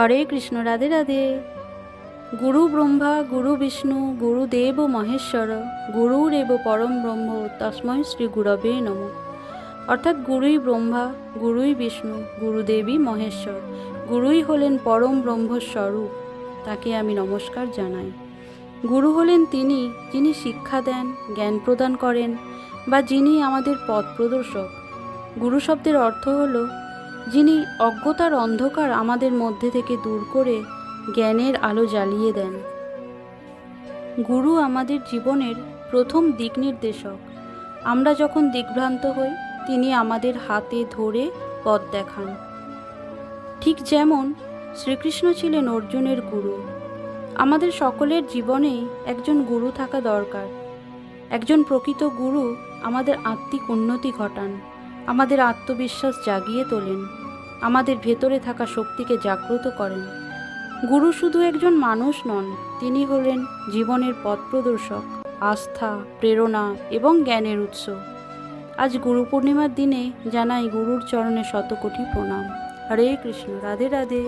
হরে কৃষ্ণ। রাধে রাধে। গুরু ব্রহ্মা গুরু বিষ্ণু গুরুদেব মহেশ্বর গুরুরেব পরম ব্রহ্ম তস্মৈ শ্রী গুরবে নমঃ। অর্থাৎ গুরুই ব্রহ্মা, গুরুই বিষ্ণু, গুরুদেবী মহেশ্বর, গুরুই হলেন পরম ব্রহ্মস্বরূপ, তাকে আমি নমস্কার জানাই। গুরু হলেন তিনি যিনি শিক্ষা দেন, জ্ঞান প্রদান করেন বা যিনি আমাদের পথ প্রদর্শক। গুরু শব্দের অর্থ হল যিনি অজ্ঞতার অন্ধকার আমাদের মধ্যে থেকে দূর করে জ্ঞানের আলো জ্বালিয়ে দেন। গুরু আমাদের জীবনের প্রথম দিক নির্দেশক। আমরা যখন দিগ্ভ্রান্ত হই তিনি আমাদের হাতে ধরে পথ দেখান। ঠিক যেমন শ্রীকৃষ্ণ ছিলেন অর্জুনের গুরু, আমাদের সকলের জীবনেই একজন গুরু থাকা দরকার। একজন প্রকৃত গুরু আমাদের আত্মিক উন্নতি ঘটান, আমাদের আত্মবিশ্বাস জাগিয়ে তোলেন, আমাদের ভেতরে থাকা শক্তিকে জাগ্রত করেন। গুরু শুধু একজন মানুষ নন, তিনি হলেন জীবনের পথ প্রদর্শক, আস্থা, প্রেরণা এবং জ্ঞানের উৎস। আজ গুরু পূর্ণিমার দিনে জানাই গুরুর চরণে শতকোটি প্রণাম। হরে কৃষ্ণ। রাধে রাধে।